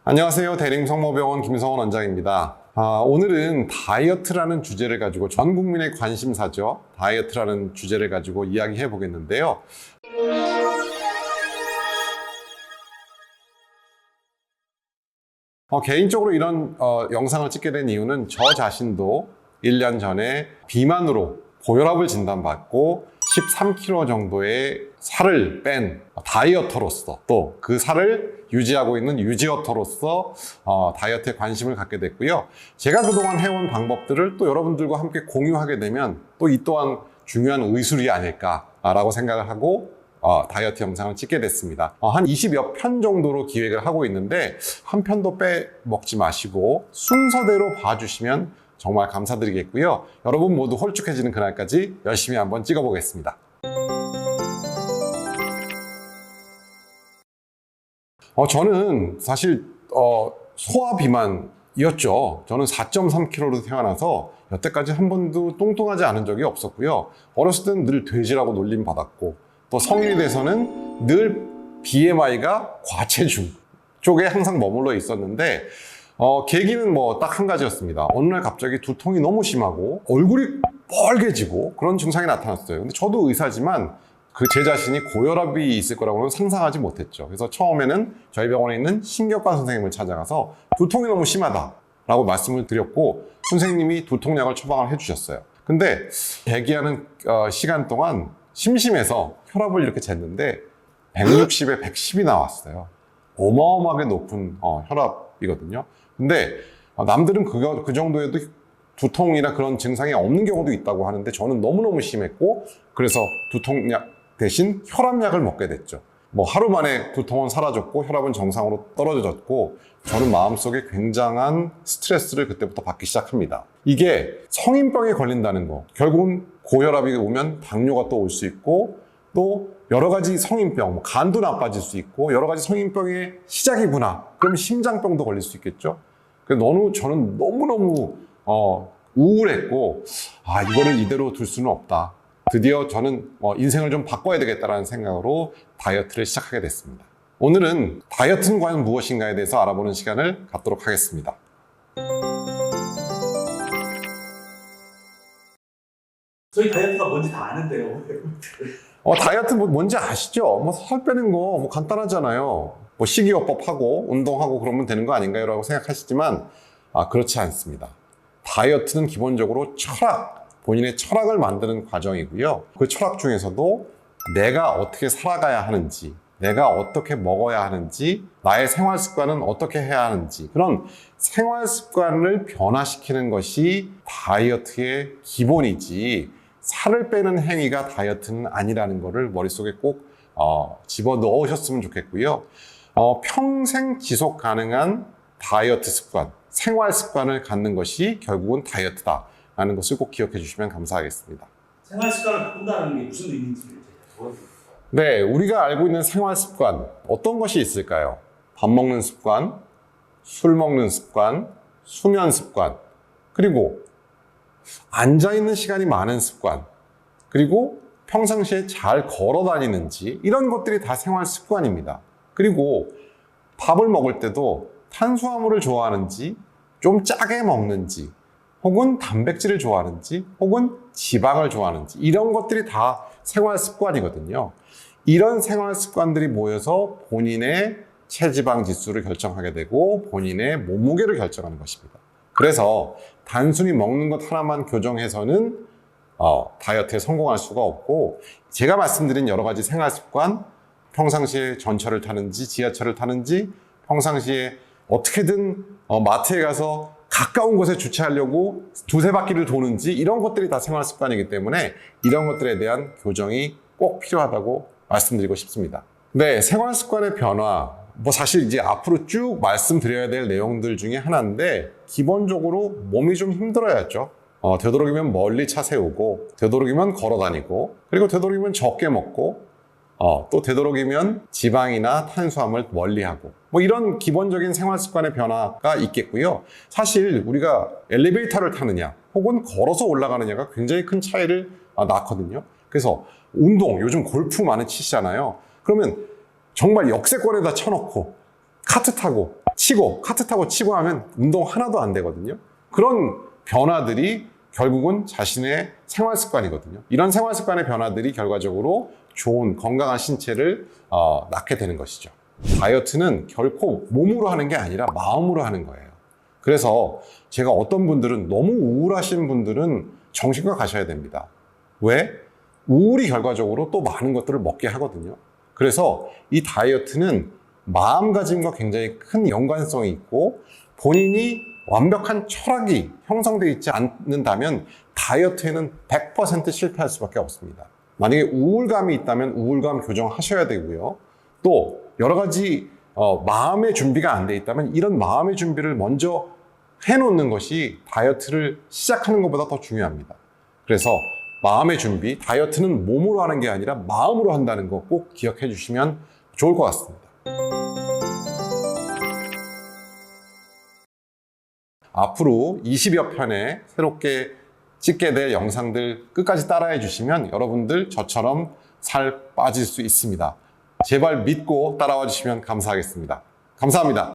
안녕하세요. 대림성모병원 김성원 원장입니다. 오늘은 다이어트라는 주제를 가지고 전 국민의 관심사죠. 다이어트라는 주제를 가지고 이야기해 보겠는데요. 개인적으로 이런 영상을 찍게 된 이유는 저 자신도 1년 전에 비만으로 고혈압을 진단받고 13kg 정도의 살을 뺀 다이어터로서 또 그 살을 유지하고 있는 유지어터로서 다이어트에 관심을 갖게 됐고요. 제가 그동안 해온 방법들을 또 여러분들과 함께 공유하게 되면 또 이 또한 중요한 의술이 아닐까라고 생각을 하고 다이어트 영상을 찍게 됐습니다. 한 20여 편 정도로 기획을 하고 있는데 한 편도 빼먹지 마시고 순서대로 봐주시면 정말 감사드리겠고요. 여러분 모두 홀쭉해지는 그날까지 열심히 한번 찍어보겠습니다. 저는 사실 소아 비만이었죠. 저는 4.3kg로 태어나서 여태까지 한 번도 뚱뚱하지 않은 적이 없었고요. 어렸을 때는 늘 돼지라고 놀림 받았고 또 성인이 돼서는 늘 BMI가 과체중 쪽에 항상 머물러 있었는데 계기는 뭐 딱 한 가지였습니다. 어느 날 갑자기 두통이 너무 심하고 얼굴이 빨개지고 그런 증상이 나타났어요. 근데 저도 의사지만 제 자신이 고혈압이 있을 거라고는 상상하지 못했죠. 그래서 처음에는 저희 병원에 있는 신경과 선생님을 찾아가서 두통이 너무 심하다라고 말씀을 드렸고 선생님이 두통약을 처방을 해주셨어요. 근데 대기하는 시간 동안 심심해서 혈압을 이렇게 쟀는데 160에 110이 나왔어요. 어마어마하게 높은 혈압이거든요. 근데 남들은 그 정도에도 두통이나 그런 증상이 없는 경우도 있다고 하는데 저는 너무너무 심했고 그래서 두통약 대신 혈압약을 먹게 됐죠. 뭐 하루 만에 두통은 사라졌고 혈압은 정상으로 떨어졌고 저는 마음속에 굉장한 스트레스를 그때부터 받기 시작합니다. 이게 성인병에 걸린다는 거, 결국은 고혈압이 오면 당뇨가 또 올 수 있고 또 여러 가지 성인병, 간도 나빠질 수 있고 여러 가지 성인병의 시작이구나. 그럼 심장병도 걸릴 수 있겠죠. 그래서 저는 너무너무 우울했고 이거를 이대로 둘 수는 없다. 드디어 저는 인생을 좀 바꿔야 되겠다는 생각으로 다이어트를 시작하게 됐습니다. 오늘은 다이어트는 과연 무엇인가에 대해서 알아보는 시간을 갖도록 하겠습니다. 저희 다이어트가 뭔지 다 아는데요. 다이어트 뭔지 아시죠? 살 빼는 거 간단하잖아요. 식이요법하고 운동하고 그러면 되는 거 아닌가요? 라고 생각하시지만 그렇지 않습니다. 다이어트는 기본적으로 본인의 철학을 만드는 과정이고요. 그 철학 중에서도 내가 어떻게 살아가야 하는지, 내가 어떻게 먹어야 하는지, 나의 생활 습관은 어떻게 해야 하는지 그런 생활 습관을 변화시키는 것이 다이어트의 기본이지 살을 빼는 행위가 다이어트는 아니라는 것을 머릿속에 꼭 집어넣으셨으면 좋겠고요. 평생 지속 가능한 다이어트 습관, 생활 습관을 갖는 것이 결국은 다이어트다 라는 것을 꼭 기억해 주시면 감사하겠습니다. 생활 습관을 바꾼다는 게 무슨 의미인지를 네, 우리가 알고 있는 생활 습관 어떤 것이 있을까요? 밥 먹는 습관, 술 먹는 습관, 수면 습관, 그리고 앉아있는 시간이 많은 습관, 그리고 평상시에 잘 걸어 다니는지 이런 것들이 다 생활 습관입니다. 그리고 밥을 먹을 때도 탄수화물을 좋아하는지 좀 짜게 먹는지 혹은 단백질을 좋아하는지 혹은 지방을 좋아하는지 이런 것들이 다 생활 습관이거든요. 이런 생활 습관들이 모여서 본인의 체지방 지수를 결정하게 되고 본인의 몸무게를 결정하는 것입니다. 그래서 단순히 먹는 것 하나만 교정해서는 다이어트에 성공할 수가 없고 제가 말씀드린 여러 가지 생활 습관, 평상시에 전철을 타는지 지하철을 타는지 평상시에 어떻게든 마트에 가서 가까운 곳에 주차하려고 두세 바퀴를 도는지 이런 것들이 다 생활 습관이기 때문에 이런 것들에 대한 교정이 꼭 필요하다고 말씀드리고 싶습니다. 네, 생활 습관의 변화 사실 이제 앞으로 쭉 말씀드려야 될 내용들 중에 하나인데 기본적으로 몸이 좀 힘들어야죠. 되도록이면 멀리 차 세우고 되도록이면 걸어 다니고 그리고 되도록이면 적게 먹고 또 되도록이면 지방이나 탄수화물 멀리하고 이런 기본적인 생활 습관의 변화가 있겠고요. 사실 우리가 엘리베이터를 타느냐 혹은 걸어서 올라가느냐가 굉장히 큰 차이를 낳거든요. 그래서 운동, 요즘 골프 많이 치시잖아요. 그러면 정말 역세권에다 쳐놓고 카트 타고 치고 카트 타고 치고 하면 운동 하나도 안 되거든요. 그런 변화들이 결국은 자신의 생활 습관이거든요. 이런 생활 습관의 변화들이 결과적으로 좋은 건강한 신체를 낳게 되는 것이죠. 다이어트는 결코 몸으로 하는 게 아니라 마음으로 하는 거예요. 그래서 제가 어떤 분들은 너무 우울하신 분들은 정신과 가셔야 됩니다. 왜? 우울이 결과적으로 또 많은 것들을 먹게 하거든요. 그래서 이 다이어트는 마음가짐과 굉장히 큰 연관성이 있고 본인이 완벽한 철학이 형성되어 있지 않는다면 다이어트에는 100% 실패할 수밖에 없습니다. 만약에 우울감이 있다면 우울감 교정하셔야 되고요. 또 여러 가지 마음의 준비가 안 돼 있다면 이런 마음의 준비를 먼저 해놓는 것이 다이어트를 시작하는 것보다 더 중요합니다. 그래서 마음의 준비, 다이어트는 몸으로 하는 게 아니라 마음으로 한다는 거 꼭 기억해 주시면 좋을 것 같습니다. 앞으로 20여 편의 새롭게 찍게 될 영상들 끝까지 따라해 주시면 여러분들 저처럼 살 빠질 수 있습니다. 제발 믿고 따라와 주시면 감사하겠습니다. 감사합니다.